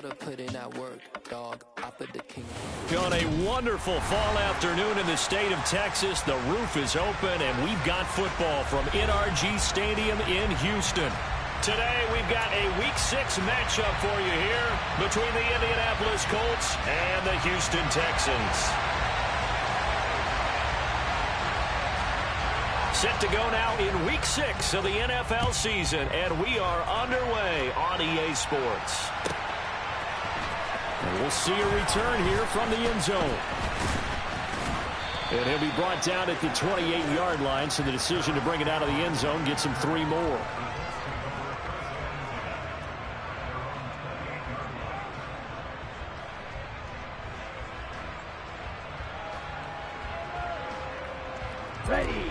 Gotta put in that work, dog. I put the king. On a wonderful fall afternoon in the state of Texas, the roof is open, and we've got football from NRG Stadium in Houston. Today, we've got a Week 6 matchup for you here between the Indianapolis Colts and the Houston Texans. Set to go now in Week 6 of the NFL season, and we are underway on EA Sports. And we'll see a return here from the end zone. And he'll be brought down at the 28-yard line, so the decision to bring it out of the end zone gets him 3 more. Ready.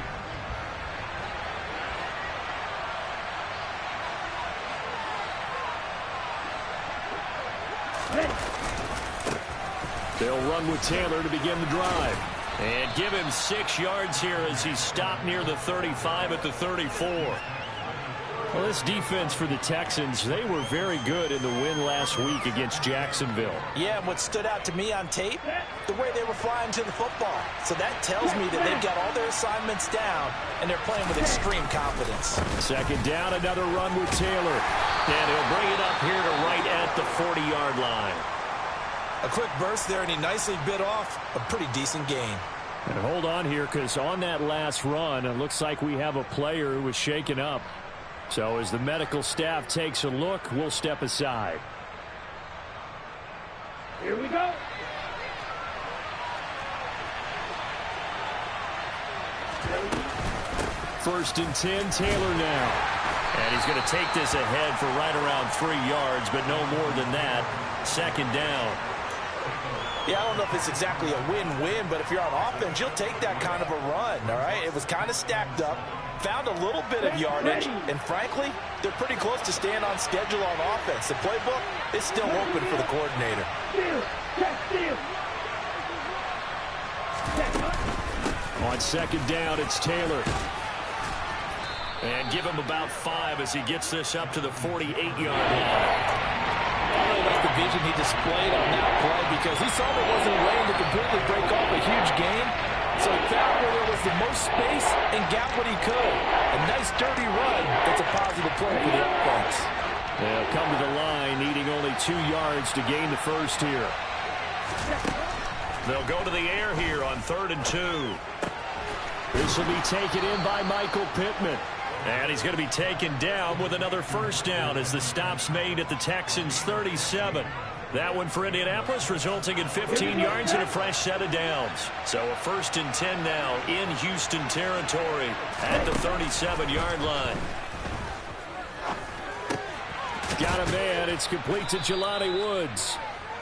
They'll run with Taylor to begin the drive. And give him 6 yards here as he stopped near the 35 at the 34. Well, this defense for the Texans, they were very good in the win last week against Jacksonville. Yeah, and what stood out to me on tape, the way they were flying to the football. So that tells me that they've got all their assignments down, and they're playing with extreme confidence. Second down, another run with Taylor. And he'll bring it up here to right at the 40-yard line. A quick burst there, and he nicely bit off a pretty decent gain. And hold on here, because on that last run, it looks like we have a player who was shaken up. So as the medical staff takes a look, we'll step aside. Here we go. First and 10, Taylor now. And he's going to take this ahead for right around 3 yards, but no more than that. Second down. Yeah, I don't know if it's exactly a win-win, but if you're on offense, you'll take that kind of a run, all right? It was kind of stacked up, found a little bit of yardage, and frankly, they're pretty close to staying on schedule on offense. The playbook is still open for the coordinator. On second down, it's Taylor. And give him about 5 as he gets this up to the 48-yard line. I really like the vision he displayed on that play because he saw there wasn't a lane to completely break off a huge gain. So he found where there was the most space and got what he could. A nice dirty run that's a positive play for the offense. They'll come to the line needing only 2 yards to gain the first here. They'll go to the air here on 3rd and 2. This will be taken in by Michael Pittman. And he's going to be taken down with another first down as the stop's made at the Texans' 37. That one for Indianapolis, resulting in 15 yards and a fresh set of downs. So a 1st and 10 now in Houston territory at the 37-yard line. Got a man. It's complete to Jelani Woods.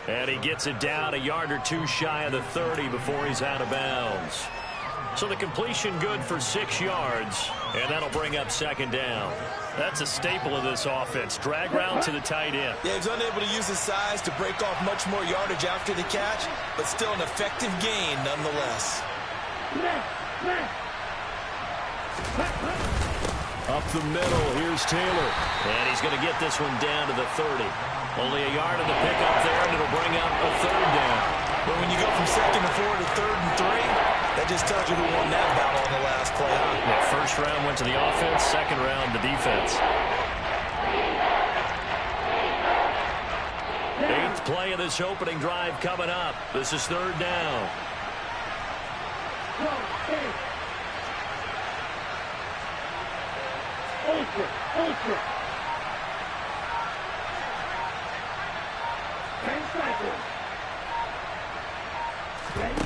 And he gets it down a yard or 2 shy of the 30 before he's out of bounds. So the completion good for 6 yards, and that'll bring up second down. That's a staple of this offense. Drag route to the tight end. Yeah, he's unable to use his size to break off much more yardage after the catch, but still an effective gain nonetheless. Up the middle, here's Taylor. And he's going to get this one down to the 30. Only a yard on the pickup there, and it'll bring up a 3rd down. But when you go from 2nd and 4 to 3rd and 3, that just tells you who won that battle on the last play. Yeah, first round went to the offense, second round the defense. 8th play of this opening drive coming up. This is 3rd down. Ultra. 10 seconds. Ready?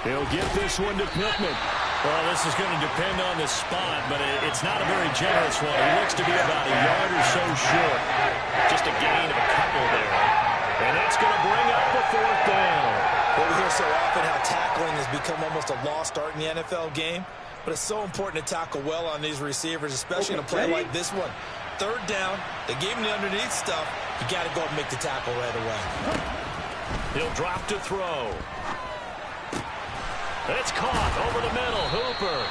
He'll get this one to Pittman. Well, this is going to depend on the spot, but it's not a very generous one. He looks to be about a yard or so short. Just a gain of a couple there. And that's going to bring up the 4th down. Well, we hear so often how tackling has become almost a lost art in the NFL game, but it's so important to tackle well on these receivers, especially in a play like this one. 3rd down, they gave him the underneath stuff. You got to go and make the tackle right away. He'll drop to throw. It's caught over the middle. Hooper.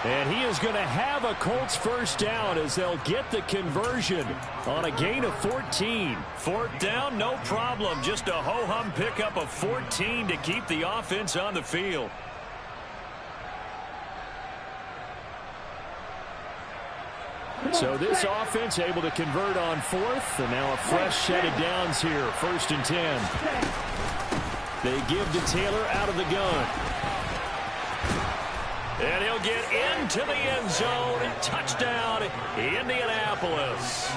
And he is going to have a Colts first down as they'll get the conversion on a gain of 14. Fourth down, no problem. Just a ho-hum pickup of 14 to keep the offense on the field. So this offense able to convert on fourth, and now a fresh set of downs here. 1st and 10. They give to Taylor out of the gun. And he'll get into the end zone. Touchdown, Indianapolis.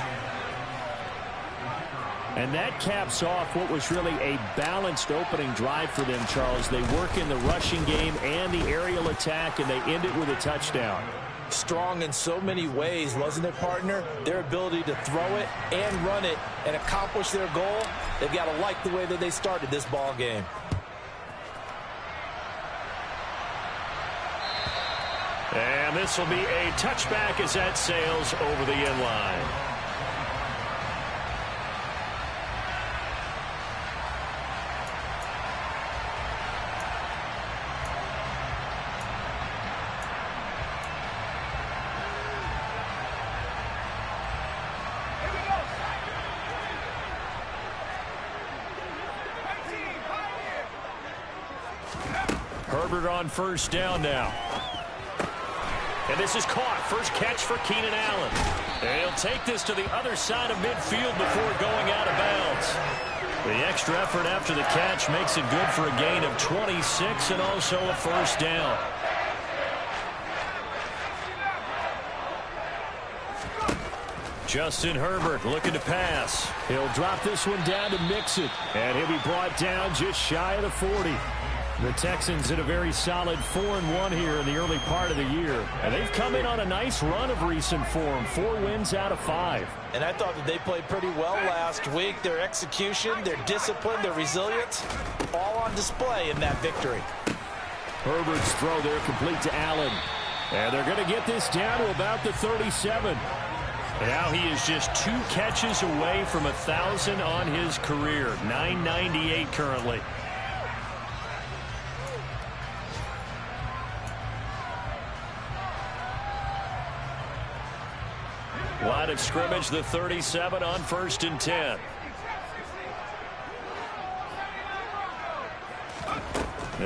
And that caps off what was really a balanced opening drive for them, Charles. They work in the rushing game and the aerial attack, and they end it with a touchdown. Strong in so many ways, wasn't it, partner? Their ability to throw it and run it and accomplish their goal, they've got to like the way that they started this ball game. And this will be a touchback as that sails over the end line. Herbert on first down now. And this is caught. First catch for Keenan Allen. And he'll take this to the other side of midfield before going out of bounds. The extra effort after the catch makes it good for a gain of 26 and also a first down. Justin Herbert looking to pass. He'll drop this one down to Mixon. And he'll be brought down just shy of the 40. The Texans in a very solid 4-1 here in the early part of the year. And they've come in on a nice run of recent form. 4 wins out of 5. And I thought that they played pretty well last week. Their execution, their discipline, their resilience, all on display in that victory. Herbert's throw there complete to Allen. And they're going to get this down to about the 37. And now he is just 2 catches away from 1,000 on his career. 998 currently. Line of scrimmage, the 37 on 1st and 10.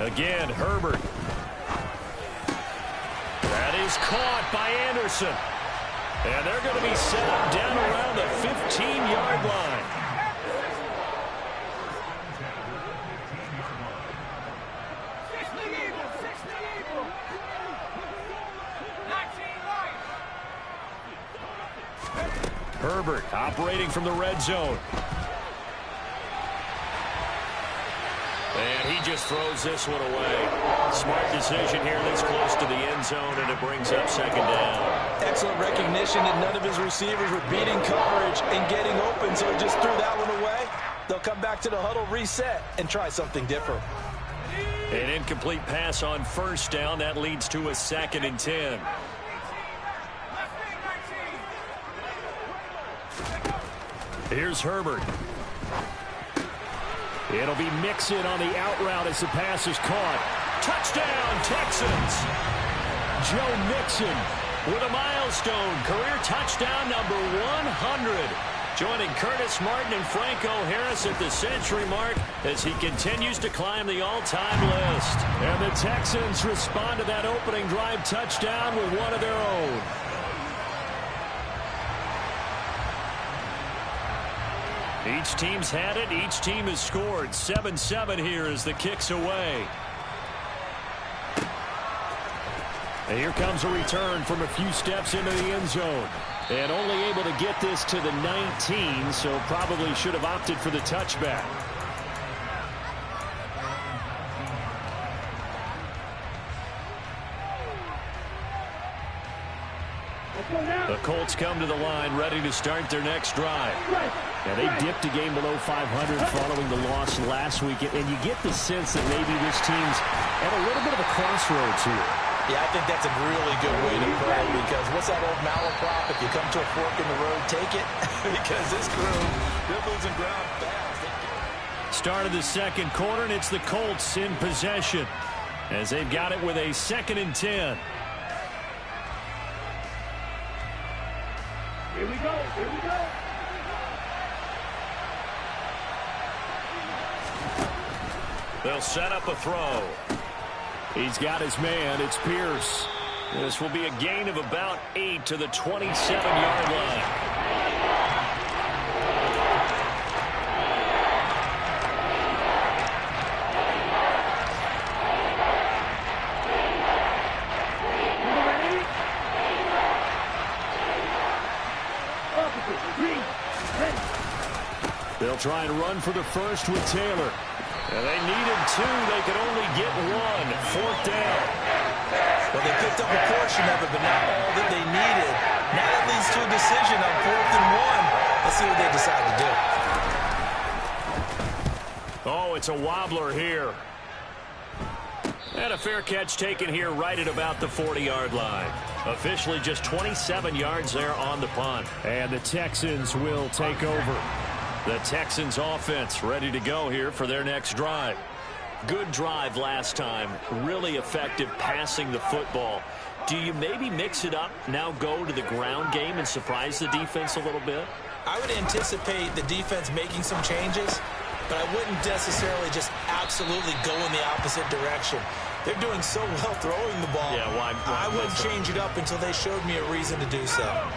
Again, Herbert. That is caught by Anderson. And they're going to be set up down around the 15-yard line. Herbert operating from the red zone. And he just throws this one away. Smart decision here this close to the end zone, and it brings up 2nd down. Excellent recognition that none of his receivers were beating coverage and getting open, so he just threw that one away. They'll come back to the huddle, reset, and try something different. An incomplete pass on 1st down. That leads to a 2nd and 10. Here's Herbert. It'll be Mixon on the out route as the pass is caught. Touchdown, Texans! Joe Mixon with a milestone. Career touchdown number 100. Joining Curtis Martin and Franco Harris at the century mark as he continues to climb the all-time list. And the Texans respond to that opening drive touchdown with one of their own. Each team's had it. Each team has scored. 7-7 here as the kick's away. And here comes a return from a few steps into the end zone. And only able to get this to the 19, so probably should have opted for the touchback. The Colts come to the line ready to start their next drive. Now, they dipped a game below 500 following the loss last week, and you get the sense that maybe this team's at a little bit of a crossroads here. Yeah, I think that's a really good way to put it, because what's that old malaprop? If you come to a fork in the road, take it. Because this crew, they're losing ground fast. Start of the 2nd quarter, and it's the Colts in possession as they've got it with a 2nd and 10. Here we go. Here we go. They'll set up a throw. He's got his man. It's Pierce. This will be a gain of about 8 to the 27-yard line. They'll try and run for the first with Taylor. And they needed 2. They could only get 1. 4th down. Well, they picked up a portion of it, but not all that they needed. Now that leads to a decision on 4th and 1. Let's see what they decide to do. Oh, it's a wobbler here. And a fair catch taken here right at about the 40-yard line. Officially just 27 yards there on the punt. And the Texans will take over. The Texans offense ready to go here for their next drive. Good drive last time. Really effective passing the football. Do you maybe mix it up, now go to the ground game and surprise the defense a little bit? I would anticipate the defense making some changes, but I wouldn't necessarily just absolutely go in the opposite direction. They're doing so well throwing the ball. Yeah, why I wouldn't change it up until they showed me a reason to do so.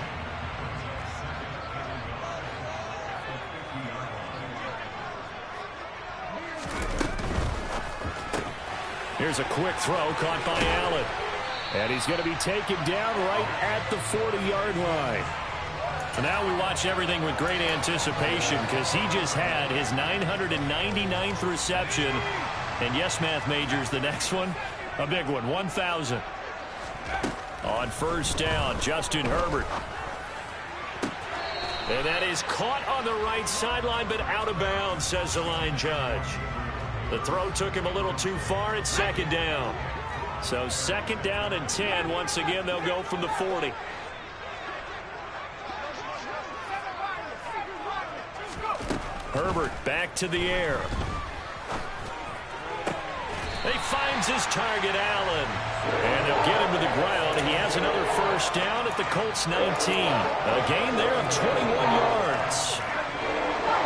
Here's a quick throw caught by Allen. And he's going to be taken down right at the 40-yard line. And now we watch everything with great anticipation because he just had his 999th reception. And yes, math majors, the next one, a big one, 1,000. On first down, Justin Herbert. And that is caught on the right sideline, but out of bounds, says the line judge. The throw took him a little too far. It's 2nd down. So 2nd down and 10. Once again, they'll go from the 40. Herbert back to the air. He finds his target, Allen. And they'll get him to the ground. He has another first down at the Colts 19. A gain there of 21 yards.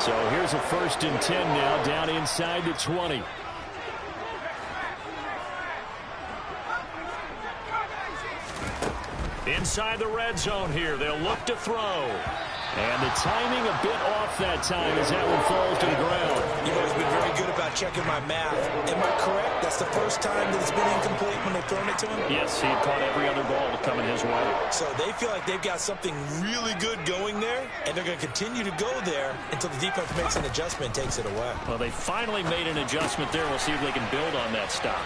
So here's a 1st and 10 now down inside the 20. Inside the red zone here. They'll look to throw. And the timing a bit off that time as that one falls to the ground. You've always been very good about checking my math. Am I correct? That's the first time that it's been incomplete when they've thrown it to him? Yes, he caught every other ball coming his way. So they feel like they've got something really good going there, and they're going to continue to go there until the defense makes an adjustment and takes it away. Well, they finally made an adjustment there. We'll see if they can build on that stop.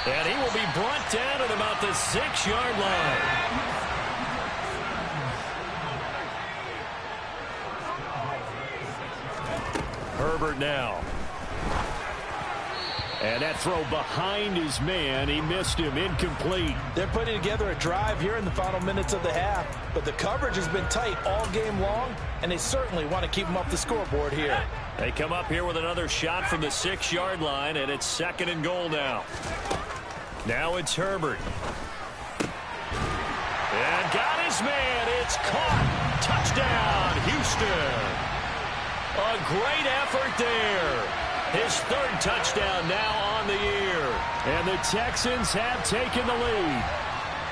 And he will be brought down at about the 6-yard line. Herbert now. And that throw behind his man. He missed him. Incomplete. They're putting together a drive here in the final minutes of the half. But the coverage has been tight all game long, and they certainly want to keep them off the scoreboard here. They come up here with another shot from the 6-yard line, and it's 2nd and goal now. Now it's Herbert. And got his man. It's caught. Touchdown, Houston. A great effort there. His 3rd touchdown now on the year. And the Texans have taken the lead.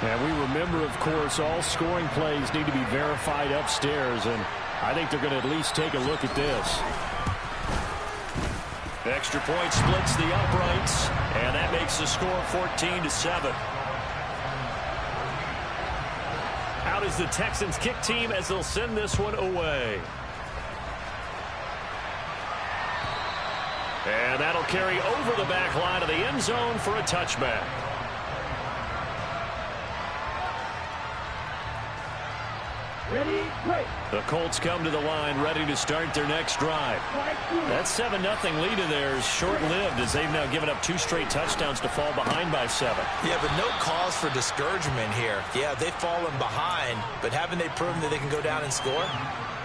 And we remember, of course, all scoring plays need to be verified upstairs. And I think they're going to at least take a look at this. The extra point splits the uprights. And that makes the score 14-7. Out is the Texans kick team as they'll send this one away. And that'll carry over the back line of the end zone for a touchback. Ready, play. The Colts come to the line ready to start their next drive. That 7-0 lead of theirs short-lived as they've now given up 2 straight touchdowns to fall behind by 7. Yeah, but no cause for discouragement here. Yeah, they've fallen behind, but haven't they proven that they can go down and score?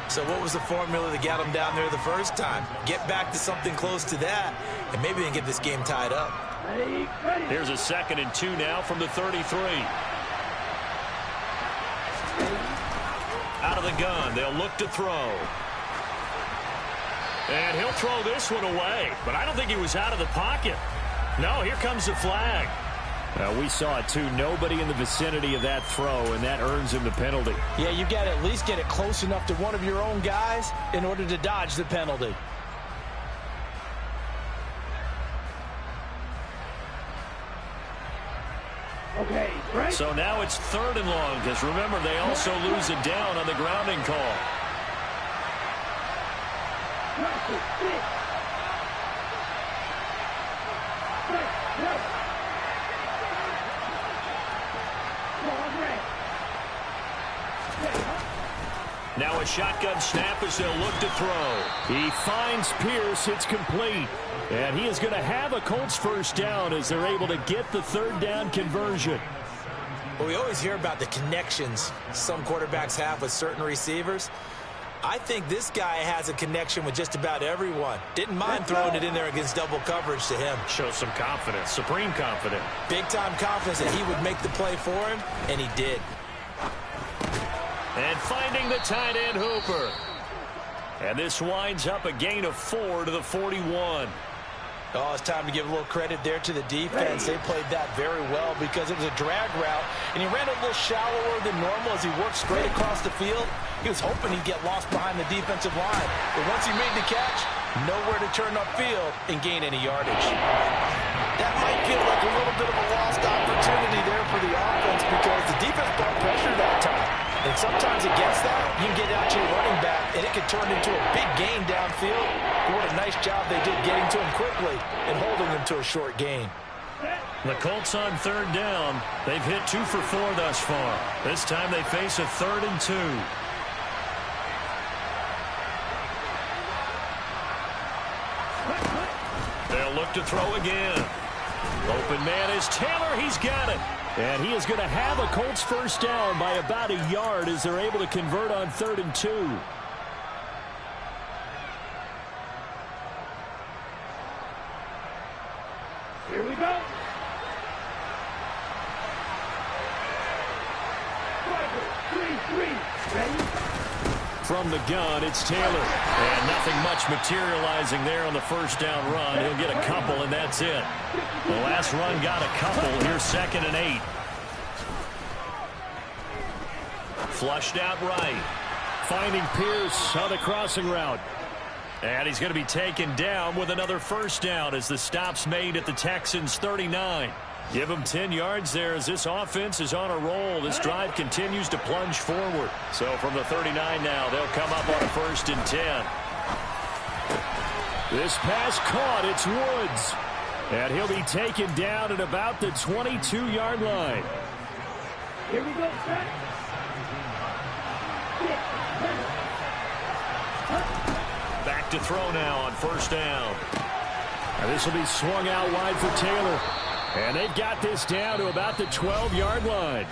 So what was the formula that got them down there the first time? Get back to something close to that, and maybe they can get this game tied up. Ready, ready. Here's a 2nd and 2 now from the 33. Out of the gun, they'll look to throw. And he'll throw this one away, but I don't think he was out of the pocket. No, here comes the flag. We saw it too. Nobody in the vicinity of that throw, and that earns him the penalty. Yeah, you got to at least get it close enough to one of your own guys in order to dodge the penalty. Okay, right. So now it's 3rd and long, because remember, they also lose it down on the grounding call. Now a shotgun snap as they'll look to throw. He finds Pierce. It's complete. And he is going to have a Colts first down as they're able to get the 3rd down conversion. Well, we always hear about the connections some quarterbacks have with certain receivers. I think this guy has a connection with just about everyone. Didn't mind throwing it in there against double coverage to him. Shows some confidence, supreme confidence. Big-time confidence that he would make the play for him, and he did. And finding the tight end Hooper. And this winds up a gain of 4 to the 41. Oh, it's time to give a little credit there to the defense. They played that very well because it was a drag route, and he ran a little shallower than normal as he worked straight across the field. He was hoping he'd get lost behind the defensive line. But once he made the catch, nowhere to turn upfield and gain any yardage. That might feel like a little bit of a lost opportunity there for the offense because the defense brought pressure that time. And sometimes against that, you can get out to your running back, and it could turn into a big gain downfield. But what a nice job they did getting to him quickly and holding him to a short gain. The Colts on 3rd down. They've hit 2 for 4 thus far. This time they face a 3rd and 2. They'll look to throw again. Open man is Taylor. He's got it. And he is going to have a Colts first down by about a yard as they're able to convert on 3rd and 2. Here we go. Ready? From the gun, it's Taylor. And nothing much materializing there on the first down run. He'll get a couple, and that's it. The last run got a couple. Here's 2nd and 8. Flushed out right. Finding Pierce on the crossing route. And he's going to be taken down with another first down as the stop's made at the Texans' 39. Give him 10 yards there as this offense is on a roll. This drive continues to plunge forward. So from the 39 now, they'll come up on a 1st and 10. This pass caught. It's Woods. And he'll be taken down at about the 22-yard line. Here we go, set. Back to throw now on 1st down. And this will be swung out wide for Taylor. And they've got this down to about the 12-yard line.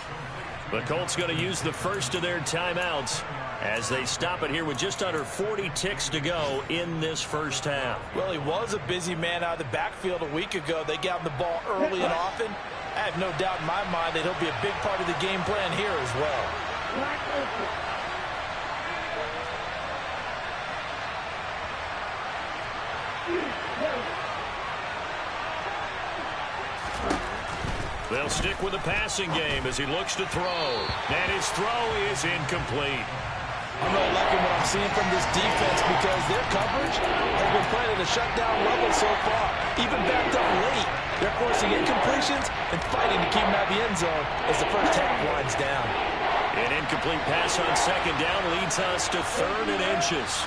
The Colts going to use the first of their timeouts as they stop it here with just under 40 ticks to go in this first half. Well, he was a busy man out of the backfield a week ago. They got him the ball early and often. I have no doubt in my mind that he'll be a big part of the game plan here as well. They'll stick with the passing game as he looks to throw. And his throw is incomplete. I'm really liking what I'm seeing from this defense because their coverage has been playing at a shutdown level so far. Even backed up late, they're forcing incompletions and fighting to keep them out of the end zone as the first half winds down. An incomplete pass on 2nd down leads us to 3rd and inches.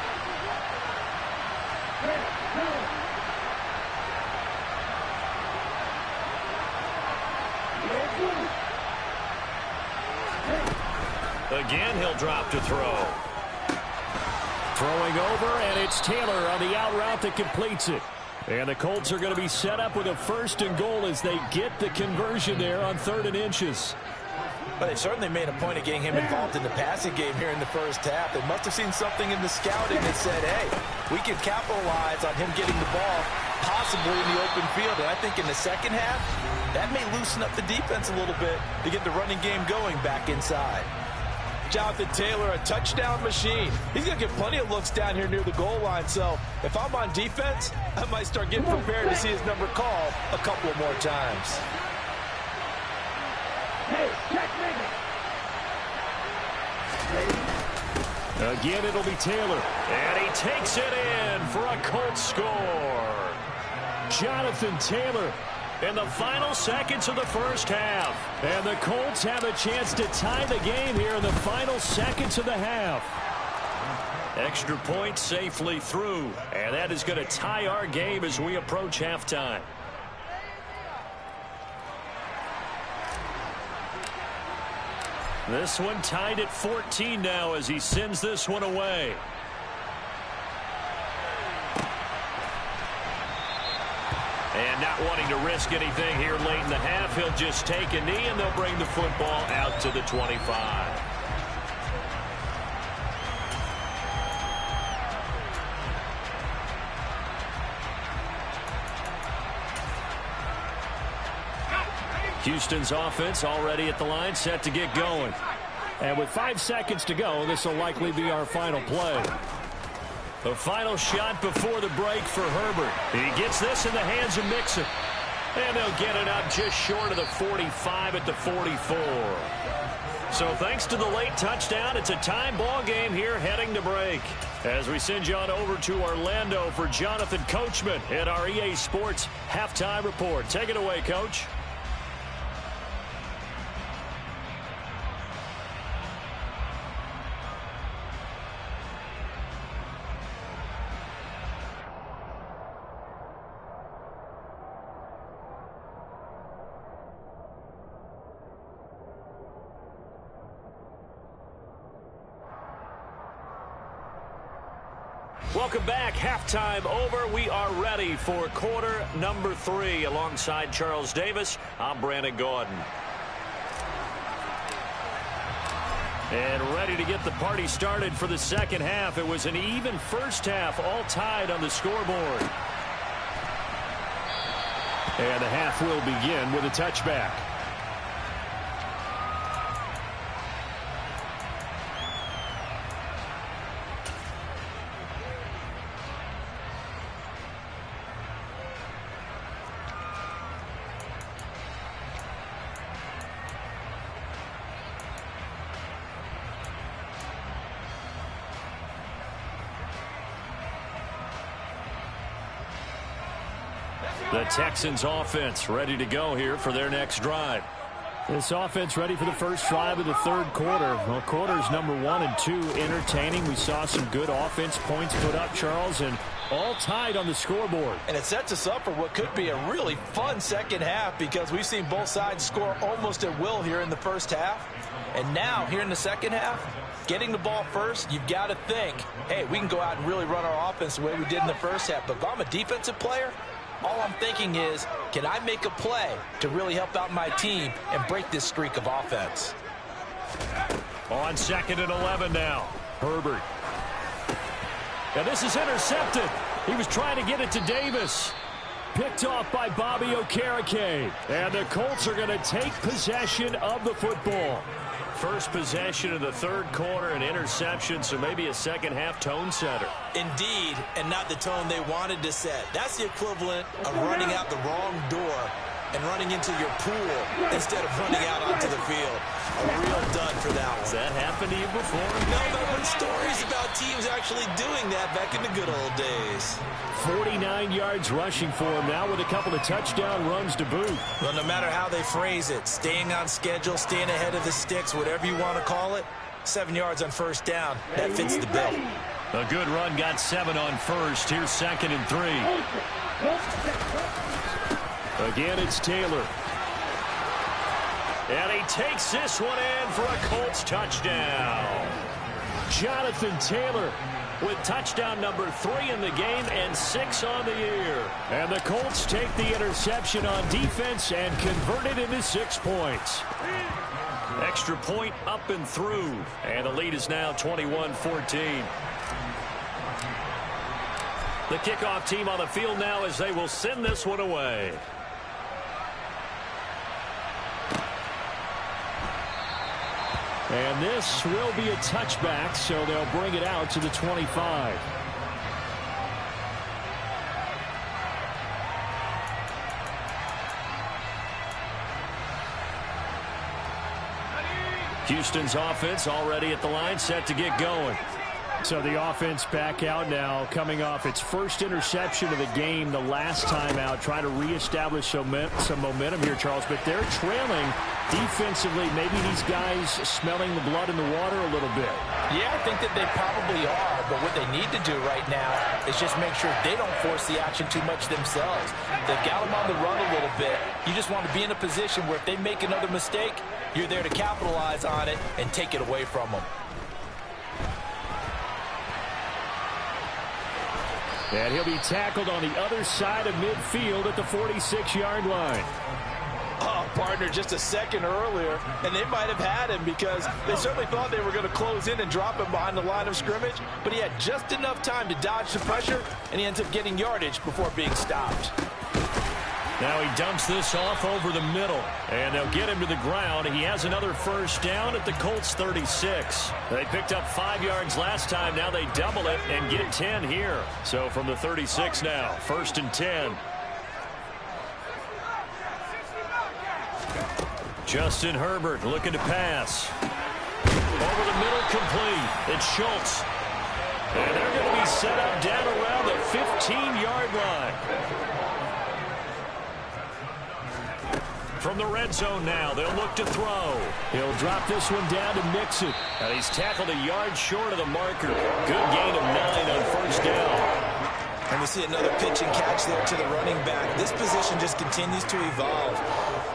Again, he'll drop to throw. Throwing over, and it's Taylor on the out route that completes it. And the Colts are going to be set up with a 1st and goal as they get the conversion there on 3rd and inches. But they certainly made a point of getting him involved in the passing game here in the first half. They must have seen something in the scouting that said, hey, we can capitalize on him getting the ball possibly in the open field. And I think in the second half, that may loosen up the defense a little bit to get the running game going back inside. Jonathan Taylor, a touchdown machine. He's going to get plenty of looks down here near the goal line. So if I'm on defense, I might start getting prepared to see his number called a couple of more times. Hey, check Again, it'll be Taylor. And he takes it in for a Colts score. Jonathan Taylor in the final seconds of the first half. And the Colts have a chance to tie the game here in the final seconds of the half. Extra point safely through. And that is going to tie our game as we approach halftime. This one tied at 14 now as he sends this one away. And not wanting to risk anything here late in the half, he'll just take a knee and they'll bring the football out to the 25. Houston's offense already at the line, set to get going. And with 5 seconds to go, this will likely be our final play. The final shot before the break for Herbert. He gets this in the hands of Mixon. And they'll get it up just short of the 45 at the 44. So thanks to the late touchdown, it's a time ball game here heading to break. As we send you on over to Orlando for Jonathan Coachman at our EA Sports Halftime Report. Take it away, Coach. Welcome back. Halftime over. We are ready for quarter number 3. Alongside Charles Davis, I'm Brandon Gaudin. And ready to get the party started for the second half. It was an even first half, all tied on the scoreboard. And the half will begin with a touchback. The Texans offense ready to go here for their next drive. This offense ready for the first drive of the third quarter. Well, quarters number 1 and 2 entertaining. We saw some good offense points put up, Charles, and all tied on the scoreboard. And it sets us up for what could be a really fun second half because we've seen both sides score almost at will here in the first half. And now, here in the second half, getting the ball first, you've got to think, hey, we can go out and really run our offense the way we did in the first half. But if I'm a defensive player, all I'm thinking is, can I make a play to really help out my team and break this streak of offense? On 2nd and 11 now. Herbert. And this is intercepted. He was trying to get it to Davis. Picked off by Bobby Okereke. And the Colts are going to take possession of the football. First possession of the third quarter, an interception, so maybe a second half tone setter. Indeed, and not the tone they wanted to set. That's the equivalent of running out the wrong door and running into your pool instead of running out onto the field. A real dud for that one. Has that happened to you before? No, but when stories about teams actually doing that back in the good old days. 49 yards rushing for him now with a couple of touchdown runs to boot. Well, no matter how they phrase it, staying on schedule, staying ahead of the sticks, whatever you want to call it, 7 yards on first down, that fits the bill. A good run, got 7 on first. Here's 2nd and 3. Again, it's Taylor. And he takes this one in for a Colts touchdown. Jonathan Taylor with touchdown number 3 in the game and 6 on the year. And the Colts take the interception on defense and convert it into 6 points. Extra point up and through. And the lead is now 21-14. The kickoff team on the field now as they will send this one away. And this will be a touchback, so they'll bring it out to the 25. Houston's offense already at the line, set to get going. So the offense back out now, coming off its first interception of the game the last time out, trying to reestablish some momentum here, Charles. But they're trailing defensively. Maybe these guys smelling the blood in the water a little bit. Yeah, I think that they probably are. But what they need to do right now is just make sure they don't force the action too much themselves. They've got them on the run a little bit. You just want to be in a position where if they make another mistake, you're there to capitalize on it and take it away from them. And he'll be tackled on the other side of midfield at the 46-yard line. Oh, partner, just a second earlier, and they might have had him because they certainly thought they were going to close in and drop him behind the line of scrimmage, but he had just enough time to dodge the pressure, and he ends up getting yardage before being stopped. Now he dumps this off over the middle, and they'll get him to the ground. He has another first down at the Colts 36. They picked up 5 yards last time. Now they double it and get 10 here. So from the 36 now, 1st and 10. Justin Herbert looking to pass. Over the middle, complete. It's Schultz. And they're going to be set up down around the 15-yard line. From the red zone now, they'll look to throw. He'll drop this one down to Mixon. And he's tackled a yard short of the marker. Good gain of 9 on first down. And we see another pitch and catch there to the running back. This position just continues to evolve.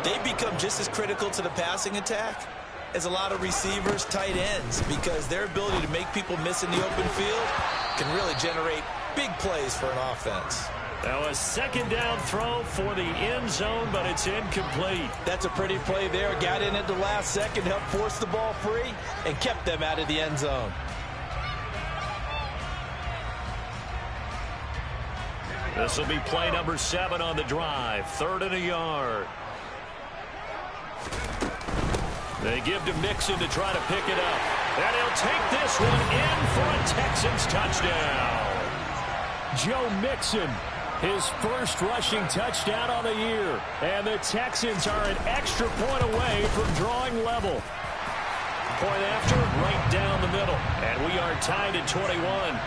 They become just as critical to the passing attack as a lot of receivers, tight ends, because their ability to make people miss in the open field can really generate big plays for an offense. Now a second down throw for the end zone, but it's incomplete. That's a pretty play there. Got in at the last second, helped force the ball free, and kept them out of the end zone. This will be play number 7 on the drive. 3rd and a yard. They give to Mixon to try to pick it up. And he'll take this one in for a Texans touchdown. Joe Mixon, his first rushing touchdown on the year. And the Texans are an extra point away from drawing level. Point after, right down the middle. And we are tied at 21.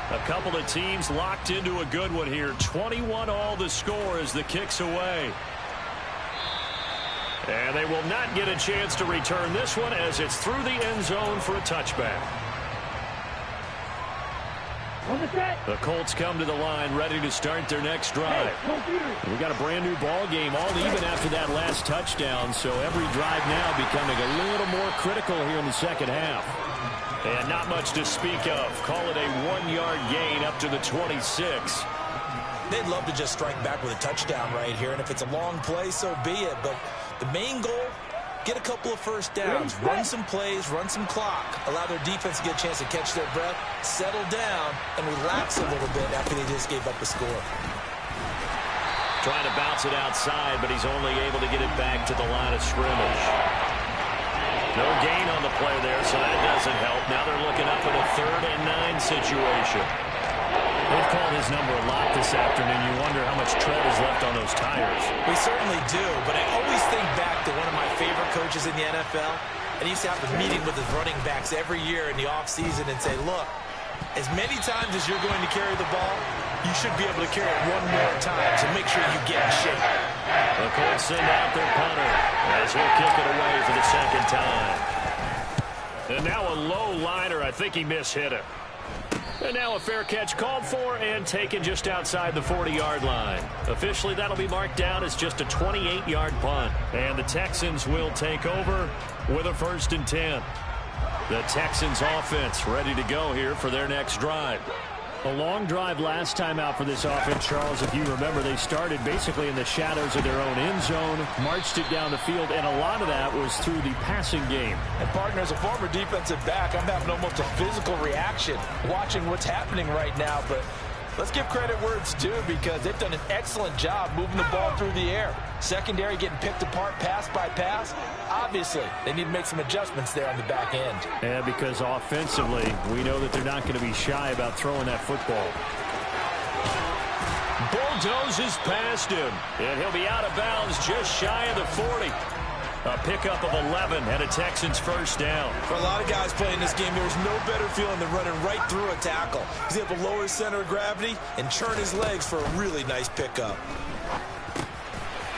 A couple of teams locked into a good one here. 21 all the score as the kick's away. And they will not get a chance to return this one as it's through the end zone for a touchback. The Colts come to the line ready to start their next drive. We got a brand new ball game, all even after that last touchdown. So every drive now becoming a little more critical here in the second half. And not much to speak of. Call it a 1-yard gain up to the 26. They'd love to just strike back with a touchdown right here. And if it's a long play, so be it. But the main goal, get a couple of first downs, run some plays, run some clock, allow their defense to get a chance to catch their breath, settle down, and relax a little bit after they just gave up the score. Trying to bounce it outside, but he's only able to get it back to the line of scrimmage. No gain on the play there, so that doesn't help. Now they're looking up at a 3rd and 9 situation. They've called his number a lot this afternoon. You wonder how much tread is left on those tires. We certainly do, but I always think back to one of my favorite coaches in the NFL, and he used to have a meeting with his running backs every year in the offseason and say, look, as many times as you're going to carry the ball, you should be able to carry it one more time, so make sure you get in shape. The Colts send out their punter as he'll kick it away for the second time. And now a low liner. I think he mishit it. And now a fair catch called for and taken just outside the 40-yard line. Officially, that'll be marked down as just a 28-yard punt. And the Texans will take over with a 1st and 10. The Texans offense ready to go here for their next drive. A long drive last time out for this offense, Charles. If you remember, they started basically in the shadows of their own end zone, marched it down the field, and a lot of that was through the passing game. And, partner, as a former defensive back, I'm having almost a physical reaction watching what's happening right now. But Let's give credit where it's due because they've done an excellent job moving the ball through the air. Secondary getting picked apart pass by pass. Obviously, they need to make some adjustments there on the back end. Yeah, because offensively, we know that they're not going to be shy about throwing that football. Bulldozes past him, and he'll be out of bounds just shy of the 40. A pickup of 11 and a Texans first down. For a lot of guys playing this game, there's no better feeling than running right through a tackle. He's able to lower his center of gravity and churn his legs for a really nice pickup.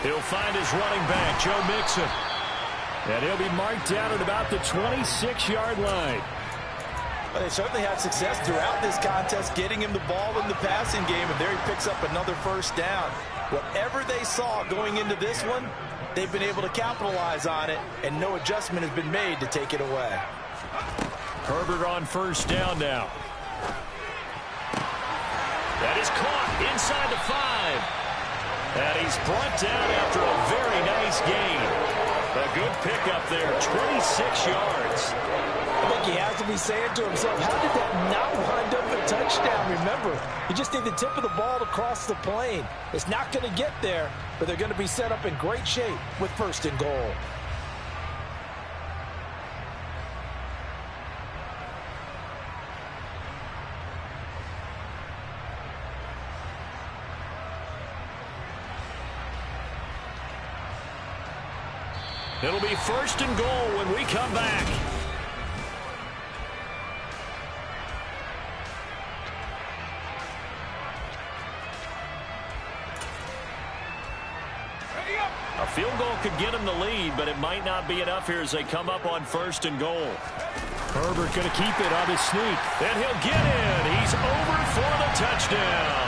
He'll find his running back, Joe Mixon. And he'll be marked down at about the 26-yard line. Well, they certainly had success throughout this contest, getting him the ball in the passing game, and there he picks up another first down. Whatever they saw going into this one, they've been able to capitalize on it, and no adjustment has been made to take it away. Herbert on first down now. That is caught inside the 5. And he's brought down after a very nice gain. A good pickup there, 26 yards. I think he has to be saying to himself, how did that not wind up a touchdown? Remember, you just need the tip of the ball to cross the plane. It's not going to get there, but they're going to be set up in great shape with first and goal. It'll be first and goal when we come back. A field goal could get him the lead, but it might not be enough here as they come up on first and goal. Herbert going to keep it on his sneak. And he'll get in. He's over for the touchdown.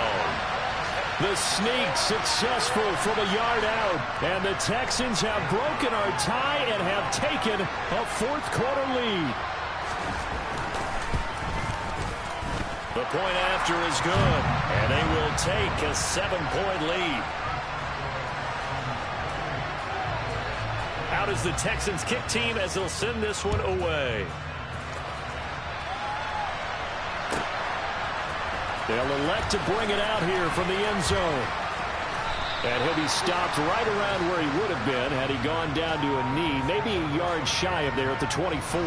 The sneak successful from a yard out. And the Texans have broken our tie and have taken a fourth-quarter lead. The point after is good. And they will take a 7-point lead. Out is the Texans kick team as they'll send this one away. They'll elect to bring it out here from the end zone. And he'll be stopped right around where he would have been had he gone down to a knee, maybe a yard shy of there at the 24.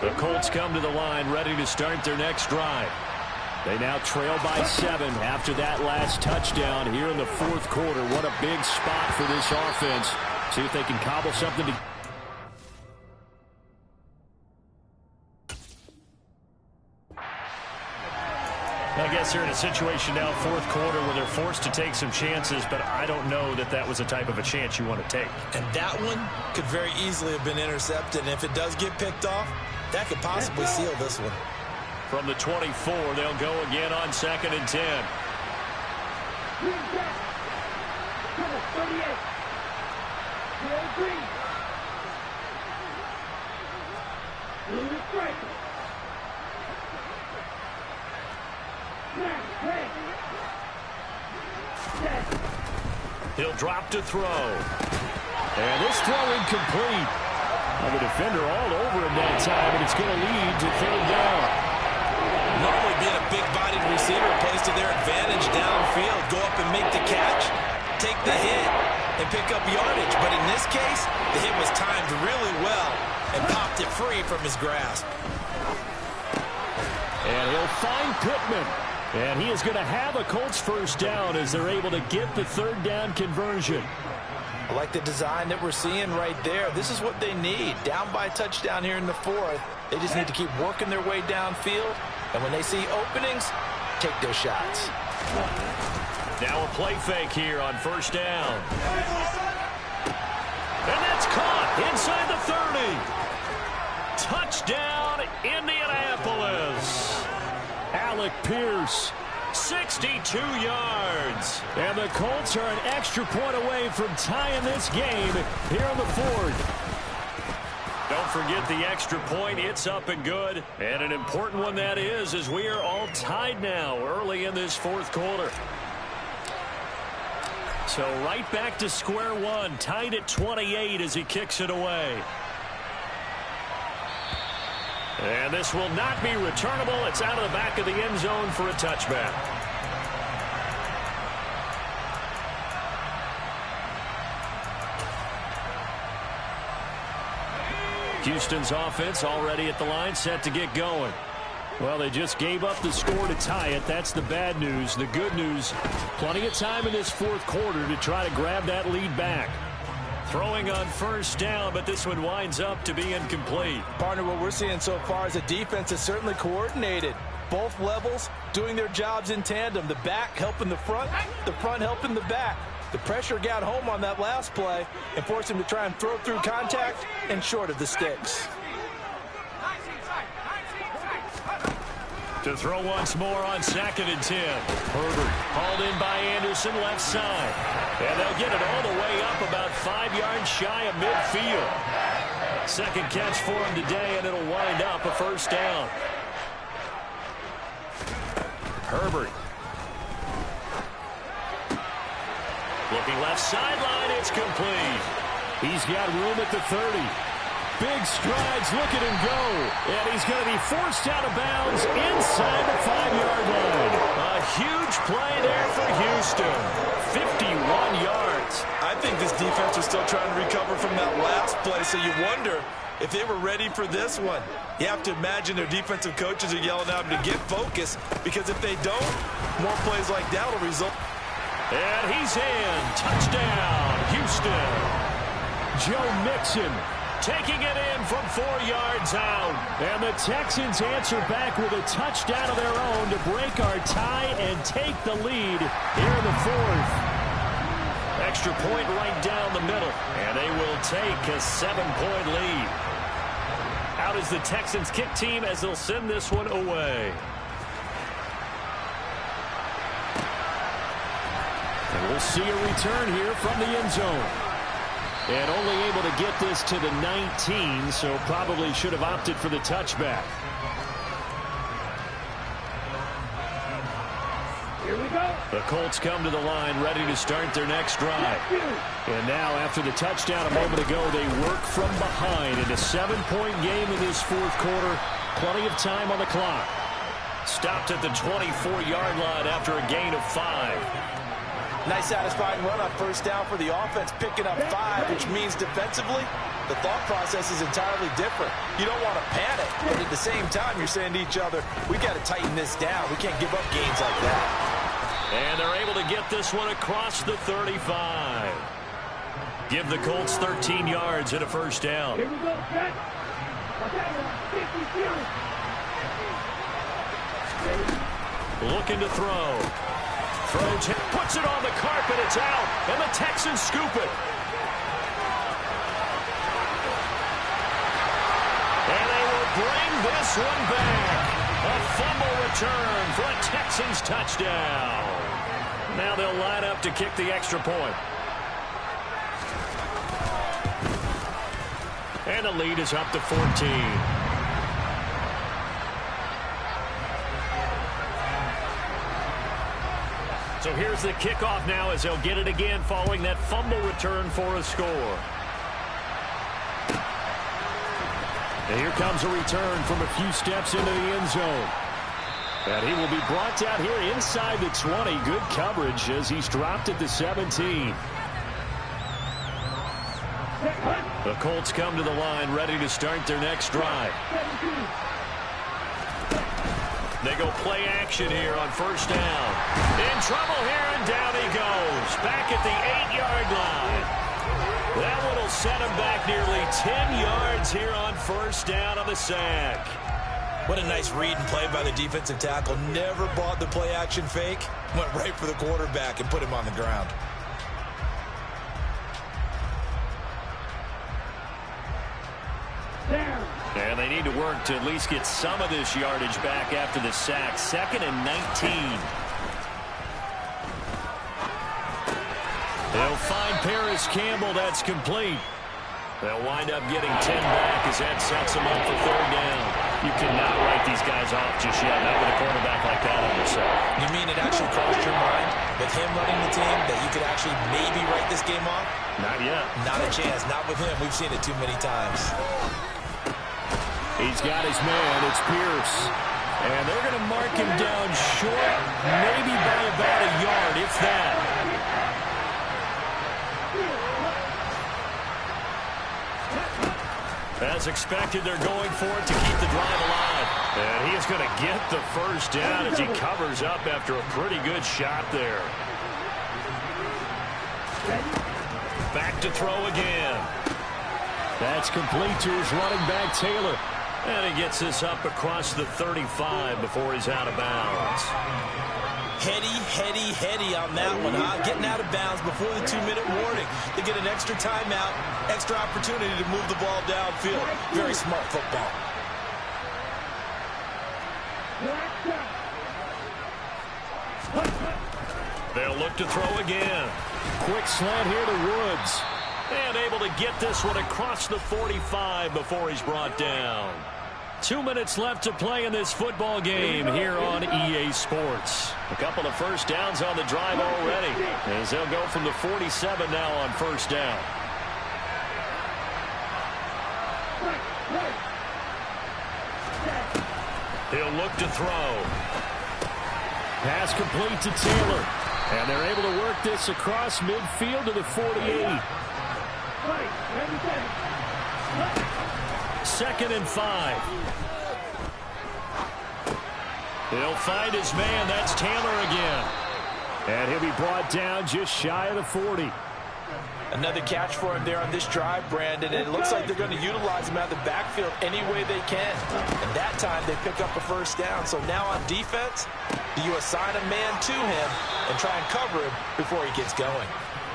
The Colts come to the line ready to start their next drive. They now trail by 7 after that last touchdown here in the fourth quarter. What a big spot for this offense. See if they can cobble something together. I guess they're in a situation now, fourth quarter, where they're forced to take some chances, but I don't know that that was the type of a chance you want to take. And that one could very easily have been intercepted, and if it does get picked off, that could possibly seal this one. From the 24, they'll go again on 2nd and 10. He'll drop to throw. And this throw incomplete. Well, the defender all over him that time, and it's going to lead to third down. Normally being a big-bodied receiver plays to their advantage downfield. Go up and make the catch, take the hit, and pick up yardage. But in this case, the hit was timed really well and popped it free from his grasp. And he'll find Pittman. And he is going to have a Colts first down as they're able to get the third down conversion. I like the design that we're seeing right there. This is what they need. Down by a touchdown here in the fourth. They just need to keep working their way downfield. And when they see openings, take those shots. Now a play fake here on first down. And that's caught inside the 30. Touchdown, Indianapolis. Alec Pierce, 62 yards. And the Colts are an extra point away from tying this game here in the fourth. Don't forget the extra point. It's up and good. And an important one that is, as we are all tied now early in this fourth quarter. So right back to square one, tied at 28 as he kicks it away. And this will not be returnable. It's out of the back of the end zone for a touchback. Houston's offense already at the line, set to get going. Well, they just gave up the score to tie it. That's the bad news. The good news, plenty of time in this fourth quarter to try to grab that lead back. Throwing on first down, but this one winds up to be incomplete. Partner, what we're seeing so far is the defense is certainly coordinated. Both levels doing their jobs in tandem. The back helping the front helping the back. The pressure got home on that last play and forced him to try and throw through contact and short of the sticks. To throw once more on 2nd and 10. Herbert hauled in by Anderson, left side. And they'll get it all the way up about 5 yards shy of midfield. Second catch for him today, and it'll wind up a first down. Herbert. Looking left sideline, it's complete. He's got room at the 30. Big strides, look at him go. And he's going to be forced out of bounds inside the 5-yard line. A huge play there for Houston. 51 yards. I think this defense was still trying to recover from that last play, so you wonder if they were ready for this one. You have to imagine their defensive coaches are yelling at them to get focused, because if they don't, more plays like that will result. And he's in. Touchdown, Houston. Joe Mixon taking it in from 4 yards out. And the Texans answer back with a touchdown of their own to break our tie and take the lead here in the fourth. Extra point right down the middle. And they will take a 7-point lead. Out is the Texans kick team as they'll send this one away. And we'll see a return here from the end zone. And only able to get this to the 19, so probably should have opted for the touchback. Here we go. The Colts come to the line, ready to start their next drive. And now, after the touchdown a moment ago, they work from behind in a 7-point game in this fourth quarter. Plenty of time on the clock. Stopped at the 24-yard line after a gain of 5. Nice satisfying run on first down for the offense, picking up 5, which means defensively, the thought process is entirely different. You don't want to panic, but at the same time, you're saying to each other, we got to tighten this down. We can't give up gains like that. And they're able to get this one across the 35. Give the Colts 13 yards and a first down. Here we go, set. Looking to throw. Puts it on the carpet, it's out, and the Texans scoop it. And they will bring this one back. A fumble return for a Texans touchdown. Now they'll line up to kick the extra point. And the lead is up to 14. So here's the kickoff now as they'll get it again following that fumble return for a score. And here comes a return from a few steps into the end zone. And he will be brought down here inside the 20. Good coverage as he's dropped at the 17. The Colts come to the line ready to start their next drive. They go play action here on first down. In trouble here, and down he goes. Back at the 8-yard line. That one will set him back nearly 10 yards here on first down on the sack. What a nice read and play by the defensive tackle. Never bought the play action fake. Went right for the quarterback and put him on the ground. And they need to work to at least get some of this yardage back after the sack. 2nd and 19. They'll find Paris Campbell. That's complete. They'll wind up getting 10 back as that sets them up for third down. You cannot write these guys off just yet, not with a quarterback like that on your side. You mean it actually crossed your mind with him running the team that you could actually maybe write this game off? Not yet. Not a chance. Not with him. We've seen it too many times. He's got his man. It's Pierce. And they're going to mark him down short, maybe by about a yard, if that. As expected, they're going for it to keep the drive alive. And he is going to get the first down as he covers up after a pretty good shot there. Back to throw again. That's complete to his running back, Taylor. And he gets this up across the 35 before he's out of bounds. Heady on that one, huh? Getting out of bounds before the 2-minute warning. They get an extra timeout, extra opportunity to move the ball downfield. Very smart football. They'll look to throw again. Quick slant here to Woods. And able to get this one across the 45 before he's brought down. 2 minutes left to play in this football game here on EA Sports. A couple of first downs on the drive already, as they'll go from the 47 now on first down. He'll look to throw. Pass complete to Taylor. And they're able to work this across midfield to the 48. 2nd and 5. He'll find his man. That's Taylor again. And he'll be brought down just shy of the 40. Another catch for him there on this drive, Brandon. And it looks like they're going to utilize him out of the backfield any way they can. And that time they pick up a first down. So now on defense, do you assign a man to him and try and cover him before he gets going?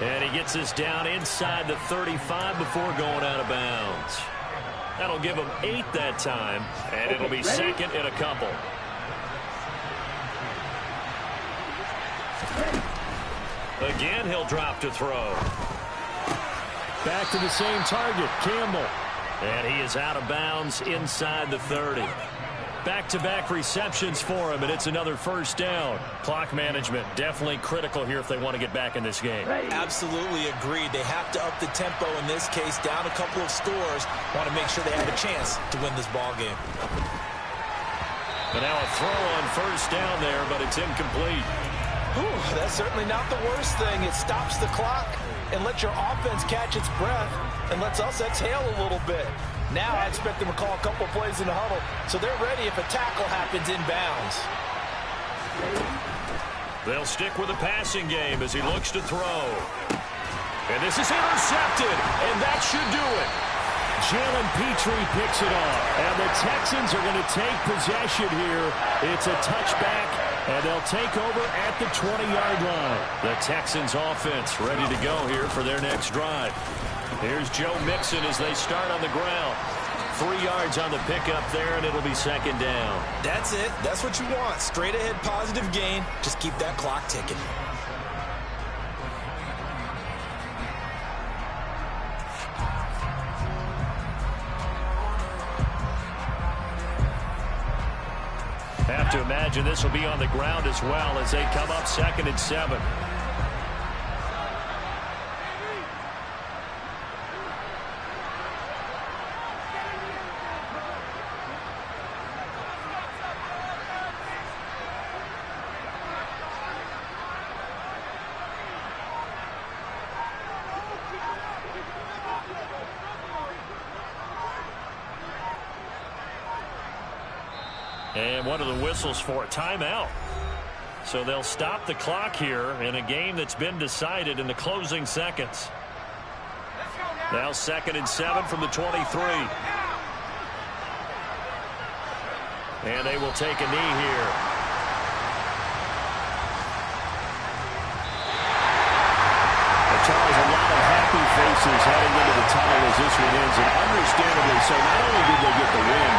And he gets this down inside the 35 before going out of bounds. That'll give him 8 that time, and it'll be 2nd and a couple. Again, he'll drop to throw. Back to the same target, Campbell. And he is out of bounds inside the 30. Back-to-back receptions for him, and it's another first down. Clock management definitely critical here if they want to get back in this game. Absolutely agreed. They have to up the tempo in this case, down a couple of scores. Want to make sure they have a chance to win this ball game. But now a throw on first down there, but it's incomplete. Whew, that's certainly not the worst thing. It stops the clock and lets your offense catch its breath and lets us exhale a little bit. Now I expect them to call a couple plays in the huddle, so they're ready if a tackle happens inbounds. They'll stick with the passing game as he looks to throw. And this is intercepted, and that should do it. Jalen Petrie picks it off, and the Texans are going to take possession here. It's a touchback, and they'll take over at the 20-yard line. The Texans offense ready to go here for their next drive. Here's Joe Mixon as they start on the ground. 3 yards on the pickup there, and it'll be 2nd down. That's it. That's what you want. Straight ahead positive gain. Just keep that clock ticking. Have to imagine this will be on the ground as well as they come up 2nd and 7. And one of the whistles for a timeout. So they'll stop the clock here in a game that's been decided in the closing seconds. Now 2nd and 7 from the 23. And they will take a knee here. Charles, a lot of happy faces heading into the tunnel as this one ends. And understandably so, not only did they get the win,